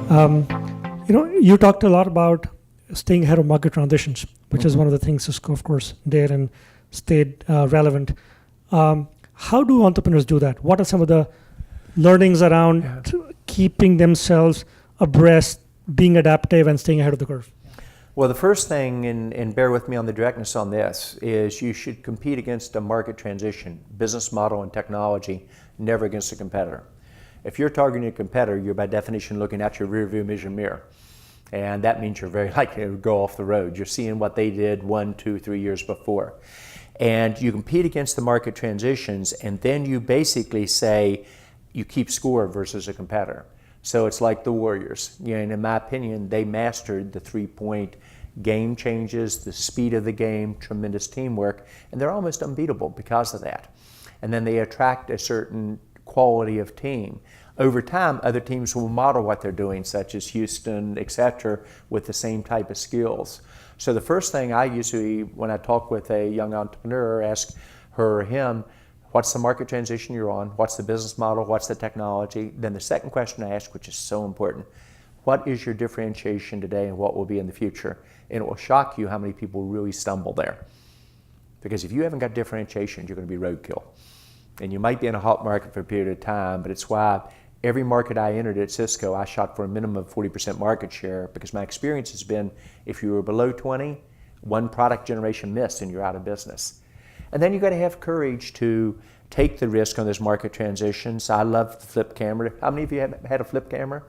Um, you talked a lot about staying ahead of market transitions, which is one of the things Cisco, of course, did and stayed relevant. How do entrepreneurs do that? What are some of the learnings around keeping themselves abreast, being adaptive, and staying ahead of the curve? Well, the first thing, and bear with me on the directness on this, is you should compete against a market transition, business model and technology, never against a competitor. If you're targeting a competitor, you're by definition looking at your rearview mirror. And that means you're very likely to go off the road. You're seeing what they did 1, 2, 3 years before. And you compete against the market transitions, and then you basically say you keep score versus a competitor. So it's like the Warriors. And in my opinion, they mastered the 3-point game changes, the speed of the game, tremendous teamwork, and they're almost unbeatable because of that. And then they attract a certain quality of team. Over time, other teams will model what they're doing, such as Houston, etc., with the same type of skills. So the first thing I usually, when I talk with a young entrepreneur, ask her or him, what's the market transition you're on? What's the business model? What's the technology? Then the second question I ask, which is so important, what is your differentiation today and what will be in the future? And it will shock you how many people really stumble there. Because if you haven't got differentiation, you're going to be roadkill. And you might be in a hot market for a period of time, but it's why every market I entered at Cisco, I shot for a minimum of 40% market share, because my experience has been, if you were below 20, one product generation missed and you're out of business. And then you got to have courage to take the risk on those market transitions. I love the flip camera. How many of you have had a flip camera?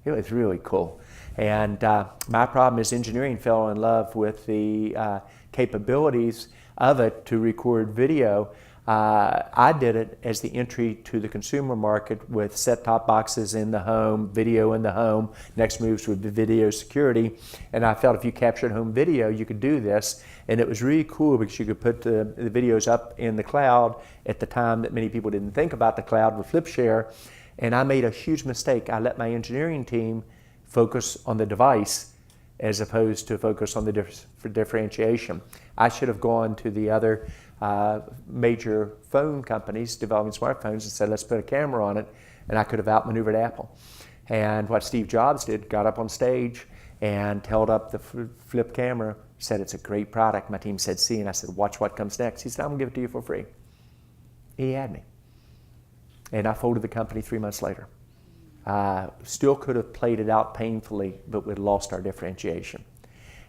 It was really cool. And my problem is engineering fell in love with the capabilities of it to record video. I did it as the entry to the consumer market with set-top boxes in the home, video in the home. Next moves would be video security. And I felt if you captured home video, you could do this. And it was really cool because you could put the videos up in the cloud at the time that many people didn't think about the cloud with FlipShare. And I made a huge mistake. I let my engineering team focus on the device as opposed to focus on the differentiation. I should have gone to the other major phone companies developing smartphones and said, let's put a camera on it, and I could have outmaneuvered Apple. And what Steve Jobs did, got up on stage and held up the flip camera, said it's a great product. My team said, see, and I said, watch what comes next. He said, I'm gonna give it to you for free. He had me. And I folded the company 3 months later. Still could have played it out painfully, but we'd lost our differentiation.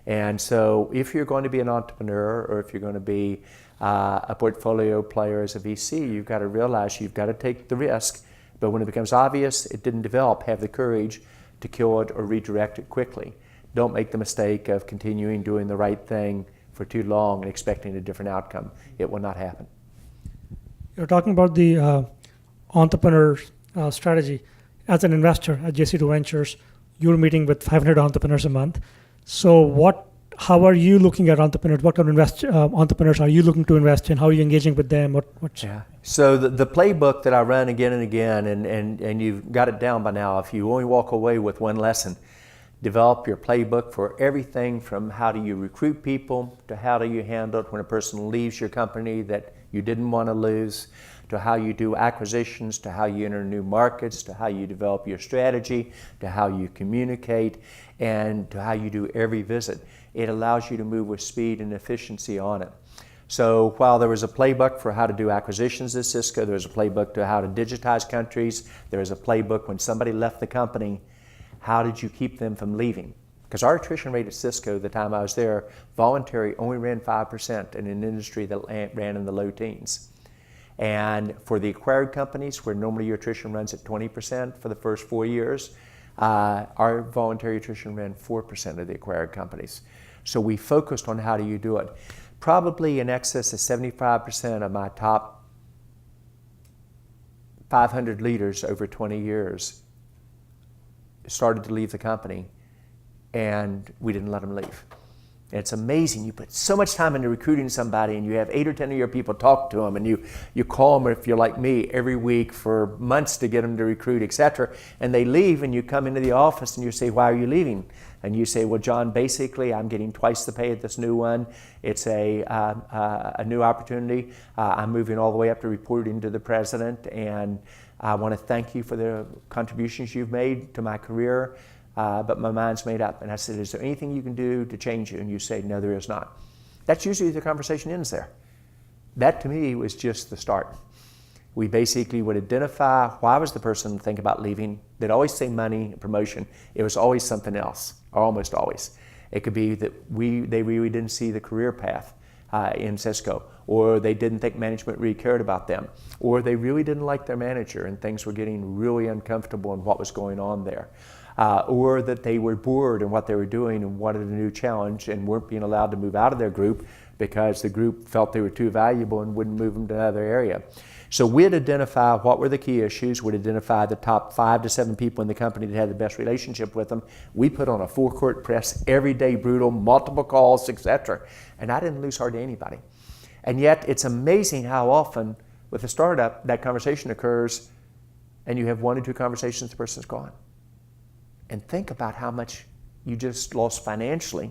And so if you're going to be an entrepreneur, or if you're going to be a portfolio player as a VC, you've got to realize you've got to take the risk, but when it becomes obvious it didn't develop, have the courage to kill it or redirect it quickly. Don't make the mistake of continuing doing the right thing for too long and expecting a different outcome. It will not happen. You're talking about the entrepreneur strategy. As an investor at JC2 Ventures, you're meeting with 500 entrepreneurs a month. So how are you looking at entrepreneurs? What kind of entrepreneurs are you looking to invest in? How are you engaging with them? So the playbook that I run again and again, and you've got it down by now, if you only walk away with one lesson, develop your playbook for everything from how do you recruit people, to how do you handle it when a person leaves your company that you didn't want to lose, to how you do acquisitions, to how you enter new markets, to how you develop your strategy, to how you communicate, and to how you do every visit. It allows you to move with speed and efficiency on it. So while there was a playbook for how to do acquisitions at Cisco, there was a playbook to how to digitize countries, there was a playbook when somebody left the company, how did you keep them from leaving? Because our attrition rate at Cisco, the time I was there, voluntary only ran 5% in an industry that ran in the low teens. And for the acquired companies, where normally your attrition runs at 20% for the first 4 years, our voluntary attrition ran 4% of the acquired companies. So we focused on how do you do it. Probably in excess of 75% of my top 500 leaders over 20 years started to leave the company, and we didn't let them leave. It's amazing. You put so much time into recruiting somebody, and you have 8 or 10 of your people talk to them, and you call them, if you're like me, every week for months to get them to recruit, etc. And they leave, and you come into the office and you say, why are you leaving? And you say, well, John, basically I'm getting twice the pay at this new one. It's a new opportunity. I'm moving all the way up to reporting to the president, and I want to thank you for the contributions you've made to my career. But my mind's made up. And I said, is there anything you can do to change it? And you say, no, there is not. That's usually the conversation ends there. That to me was just the start. We basically would identify why was the person thinking about leaving. They'd always say money, promotion. It was always something else, or almost always. It could be that they really didn't see the career path in Cisco, or they didn't think management really cared about them, or they really didn't like their manager and things were getting really uncomfortable in what was going on there. Or that they were bored in what they were doing and wanted a new challenge and weren't being allowed to move out of their group because the group felt they were too valuable and wouldn't move them to another area. So we'd identify what were the key issues, we'd identify the top 5 to 7 people in the company that had the best relationship with them. We put on a full-court press, every day brutal, multiple calls, etc. And I didn't lose hardly anybody. And yet it's amazing how often with a startup that conversation occurs and you have 1 or 2 conversations, the person's gone. And think about how much you just lost financially,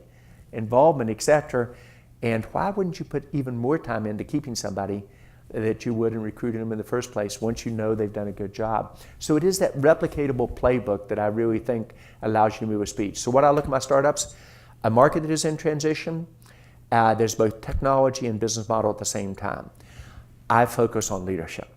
involvement, etc. And why wouldn't you put even more time into keeping somebody that you would in recruiting them in the first place once you know they've done a good job? So it is that replicatable playbook that I really think allows you to move with speed. So what I look at my startups, a market that is in transition, there's both technology and business model at the same time. I focus on leadership,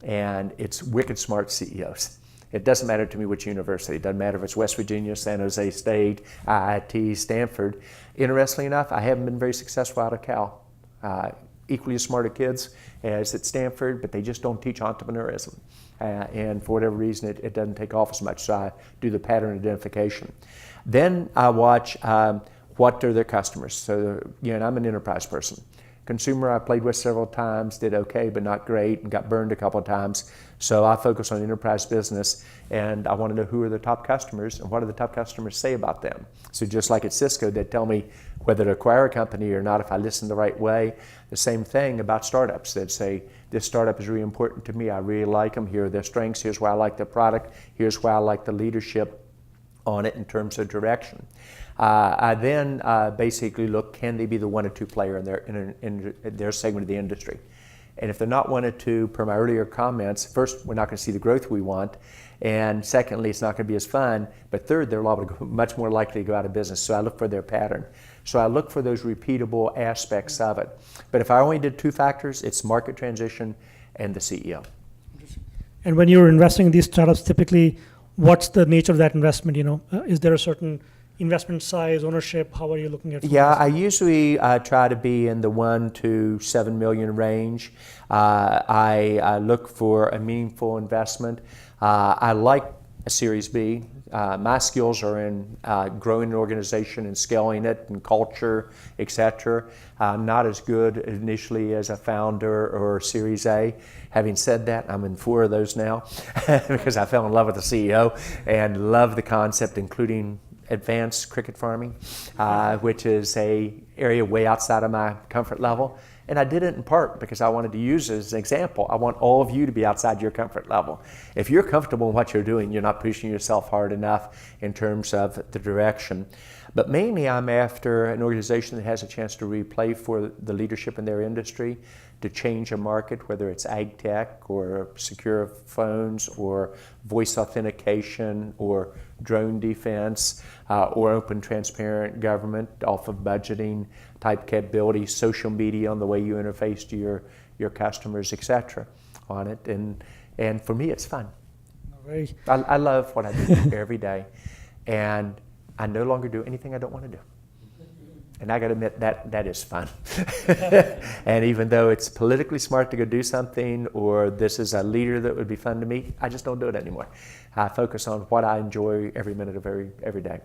and it's wicked smart CEOs. It doesn't matter to me which university. It doesn't matter if it's West Virginia, San Jose State, IIT, Stanford. Interestingly enough, I haven't been very successful out of Cal. Equally as smart kids as at Stanford, but they just don't teach entrepreneurism. And for whatever reason, it doesn't take off as much. So I do the pattern identification. Then I watch what are their customers. So, and I'm an enterprise person. Consumer I played with several times, did okay but not great, and got burned a couple of times. So I focus on enterprise business, and I want to know who are the top customers and what do the top customers say about them. So just like at Cisco, they tell me whether to acquire a company or not if I listen the right way. The same thing about startups. They'd say, this startup is really important to me. I really like them. Here are their strengths. Here's why I like their product. Here's why I like the leadership on it in terms of direction. I then basically look, can they be the 1 or 2 player in their segment of the industry? And if they're not 1 or 2, per my earlier comments, first, we're not going to see the growth we want. And secondly, it's not going to be as fun. But third, they're much more likely to go out of business. So I look for their pattern. So I look for those repeatable aspects of it. But if I only did 2 factors, it's market transition and the CEO. And when you're investing in these startups, typically, what's the nature of that investment? Is there a certain investment size, ownership? How are you looking at? Yeah, I usually try to be in the 1 to 7 million range. I look for a meaningful investment. I like a Series B. My skills are in growing an organization and scaling it and culture, etc. I'm not as good initially as a founder or Series A. Having said that, I'm in 4 of those now because I fell in love with the CEO and love the concept, including advanced cricket farming, which is an area way outside of my comfort level. And I did it in part because I wanted to use it as an example. I want all of you to be outside your comfort level. If you're comfortable in what you're doing, you're not pushing yourself hard enough in terms of the direction. But mainly I'm after an organization that has a chance to replay for the leadership in their industry, to change a market, whether it's ag tech or secure phones or voice authentication or drone defense or open transparent government off of budgeting type capabilities, social media on the way you interface to your customers, etc. on it. And for me, it's fun. I love what I do every day. And I no longer do anything I don't want to do. And I got to admit, that is fun. And even though it's politically smart to go do something, or this is a leader that would be fun to meet, I just don't do it anymore. I focus on what I enjoy every minute of every day.